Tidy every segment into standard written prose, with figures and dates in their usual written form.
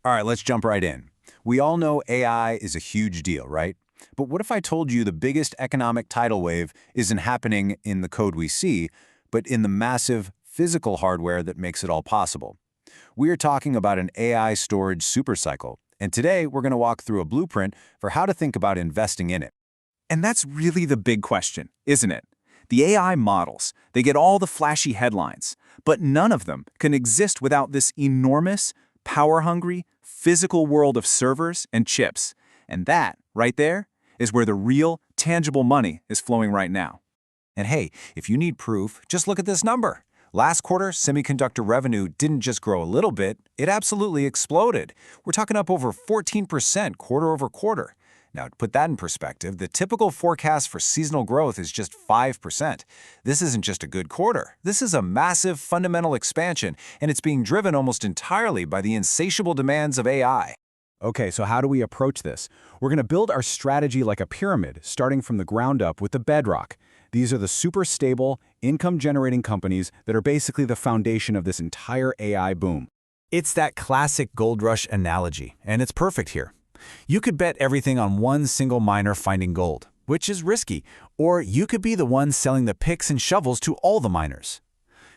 All right, let's jump right in. We all know AI is a huge deal, right? But what if I told you the biggest economic tidal wave isn't happening in the code we see, but in the massive physical hardware that makes it all possible? We are talking about an AI storage supercycle, and today we're going to walk through a blueprint for how to think about investing in it. And that's really the big question, isn't it? The AI models, they get all the flashy headlines, but none of them can exist without this enormous, power-hungry, physical world of servers and chips. And that, right there, is where the real, tangible money is flowing right now. And hey, if you need proof, just look at this number. Last quarter, semiconductor revenue didn't just grow a little bit, it absolutely exploded. We're talking up over 14% quarter over quarter. Now, to put that in perspective, the typical forecast for seasonal growth is just 5%. This isn't just a good quarter. This is a massive fundamental expansion, and it's being driven almost entirely by the insatiable demands of AI. Okay, so how do we approach this? We're going to build our strategy like a pyramid, starting from the ground up with the bedrock. These are the super stable, income-generating companies that are basically the foundation of this entire AI boom. It's that classic gold rush analogy, and it's perfect here. You could bet everything on one single miner finding gold, which is risky, or you could be the one selling the picks and shovels to all the miners.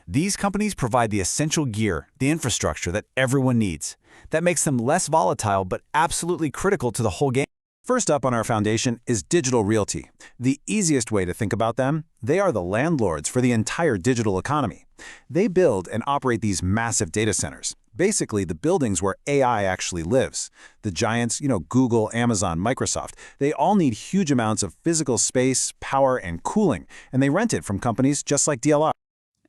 These companies provide the essential gear, the infrastructure that everyone needs. That makes them less volatile but absolutely critical to the whole game. First up on our foundation is digital realty. The easiest way to think about them, they are the landlords for the entire digital economy. They build and operate these massive data centers. Basically, the buildings where AI actually lives. The giants, Google, Amazon, Microsoft, they all need huge amounts of physical space, power, and cooling, and they rent it from companies just like DLR.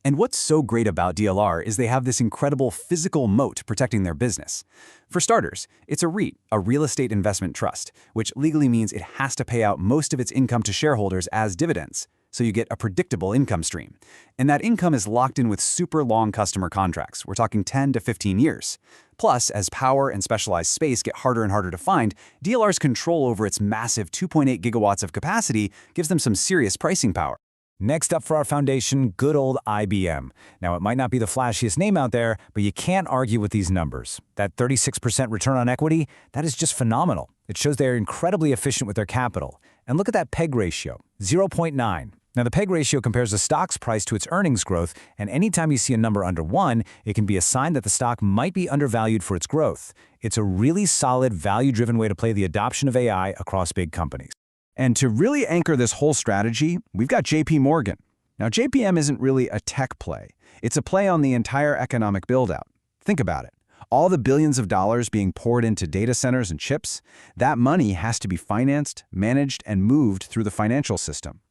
And what's so great about DLR is they have this incredible physical moat protecting their business. For starters, it's a REIT, a real estate investment trust, which legally means it has to pay out most of its income to shareholders as dividends. So you get a predictable income stream. And that income is locked in with super long customer contracts. We're talking 10 to 15 years. Plus, as power and specialized space get harder and harder to find, DLR's control over its massive 2.8 gigawatts of capacity gives them some serious pricing power. Next up for our foundation, good old IBM. Now, it might not be the flashiest name out there, but you can't argue with these numbers. That 36% return on equity, that is just phenomenal. It shows they're incredibly efficient with their capital. And look at that PEG ratio, 0.9. Now, the PEG ratio compares the stock's price to its earnings growth, and anytime you see a number under 1, it can be a sign that the stock might be undervalued for its growth. It's a really solid, value-driven way to play the adoption of AI across big companies. And to really anchor this whole strategy, we've got JP Morgan. Now, JPM isn't really a tech play. It's a play on the entire economic build-out. Think about it. All the billions of dollars being poured into data centers and chips, that money has to be financed, managed, and moved through the financial system.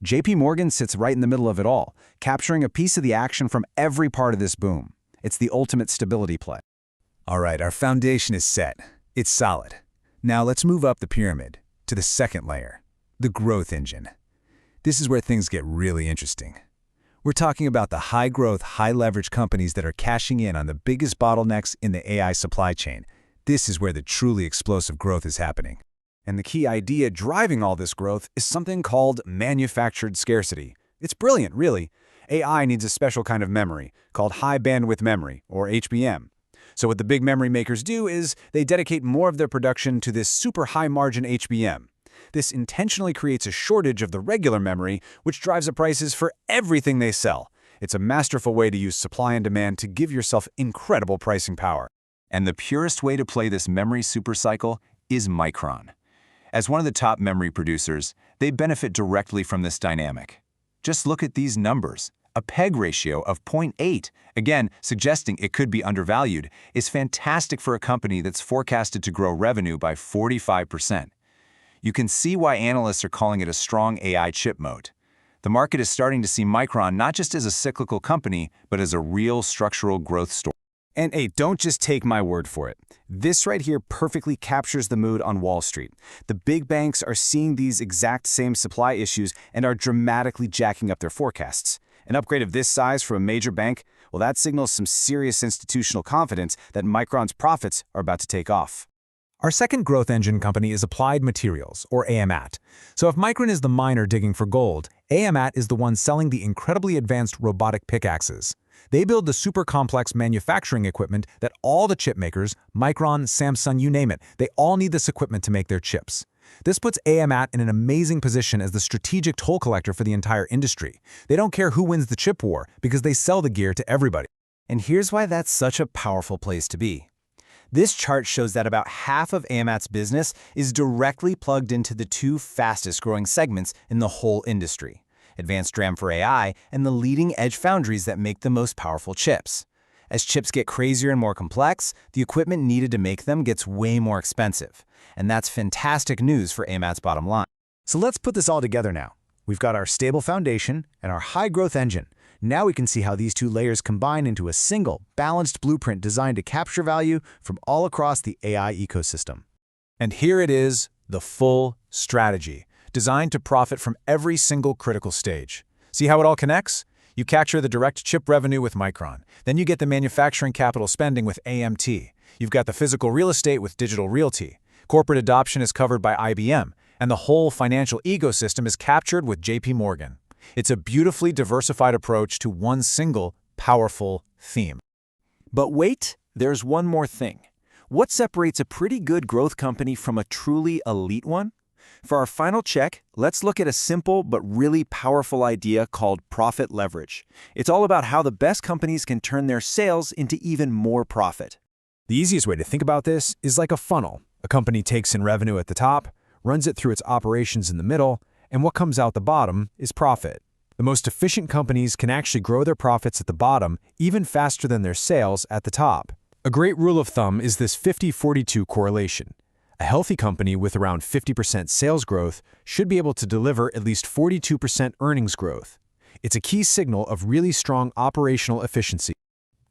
JP Morgan sits right in the middle of it all, capturing a piece of the action from every part of this boom. It's the ultimate stability play. All right, our foundation is set. It's solid. Now let's move up the pyramid to the second layer, the growth engine. This is where things get really interesting. We're talking about the high-growth, high-leverage companies that are cashing in on the biggest bottlenecks in the AI supply chain. This is where the truly explosive growth is happening. And the key idea driving all this growth is something called manufactured scarcity. It's brilliant, really. AI needs a special kind of memory called high bandwidth memory, or HBM. So what the big memory makers do is they dedicate more of their production to this super high margin HBM. This intentionally creates a shortage of the regular memory, which drives up prices for everything they sell. It's a masterful way to use supply and demand to give yourself incredible pricing power. And the purest way to play this memory supercycle is Micron. As one of the top memory producers, they benefit directly from this dynamic. Just look at these numbers. A PEG ratio of 0.8, again, suggesting it could be undervalued, is fantastic for a company that's forecasted to grow revenue by 45%. You can see why analysts are calling it a strong AI chip moat. The market is starting to see Micron not just as a cyclical company, but as a real structural growth story. And hey, don't just take my word for it. This right here perfectly captures the mood on Wall Street. The big banks are seeing these exact same supply issues and are dramatically jacking up their forecasts. An upgrade of this size for a major bank, well, that signals some serious institutional confidence that Micron's profits are about to take off. Our second growth engine company is Applied Materials, or AMAT. So if Micron is the miner digging for gold, AMAT is the one selling the incredibly advanced robotic pickaxes. They build the super complex manufacturing equipment that all the chip makers, Micron, Samsung, you name it, they all need this equipment to make their chips. This puts AMAT in an amazing position as the strategic toll collector for the entire industry. They don't care who wins the chip war because they sell the gear to everybody. And here's why that's such a powerful place to be. This chart shows that about half of AMAT's business is directly plugged into the two fastest-growing segments in the whole industry: advanced DRAM for AI and the leading-edge foundries that make the most powerful chips. As chips get crazier and more complex, the equipment needed to make them gets way more expensive. And that's fantastic news for AMAT's bottom line. So let's put this all together now. We've got our stable foundation and our high-growth engine. Now we can see how these two layers combine into a single, balanced blueprint designed to capture value from all across the AI ecosystem. And here it is, the full strategy, designed to profit from every single critical stage. See how it all connects? You capture the direct chip revenue with Micron. Then you get the manufacturing capital spending with AMT. You've got the physical real estate with Digital Realty. Corporate adoption is covered by IBM. And the whole financial ecosystem is captured with JP Morgan. It's a beautifully diversified approach to one single, powerful theme. But wait, there's one more thing. What separates a pretty good growth company from a truly elite one? For our final check, let's look at a simple but really powerful idea called profit leverage. It's all about how the best companies can turn their sales into even more profit. The easiest way to think about this is like a funnel. A company takes in revenue at the top, runs it through its operations in the middle, and what comes out the bottom is profit. The most efficient companies can actually grow their profits at the bottom even faster than their sales at the top. A great rule of thumb is this 50-42 correlation. A healthy company with around 50% sales growth should be able to deliver at least 42% earnings growth. It's a key signal of really strong operational efficiency.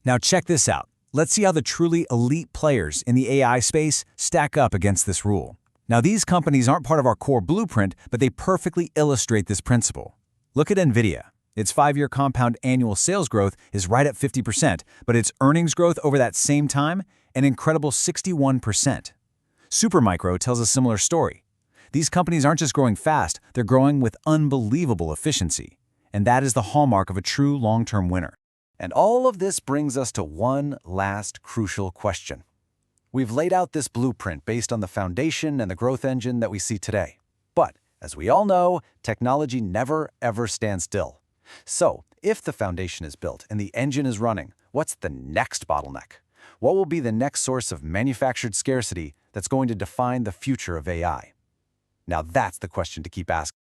Now check this out. Let's see how the truly elite players in the AI space stack up against this rule. Now, these companies aren't part of our core blueprint, but they perfectly illustrate this principle. Look at NVIDIA. Its 5-year compound annual sales growth is right at 50%, but its earnings growth over that same time, an incredible 61%. Supermicro tells a similar story. These companies aren't just growing fast, they're growing with unbelievable efficiency. And that is the hallmark of a true long-term winner. And all of this brings us to one last crucial question. We've laid out this blueprint based on the foundation and the growth engine that we see today. But, as we all know, technology never, ever stands still. So, if the foundation is built and the engine is running, what's the next bottleneck? What will be the next source of manufactured scarcity that's going to define the future of AI? Now that's the question to keep asking.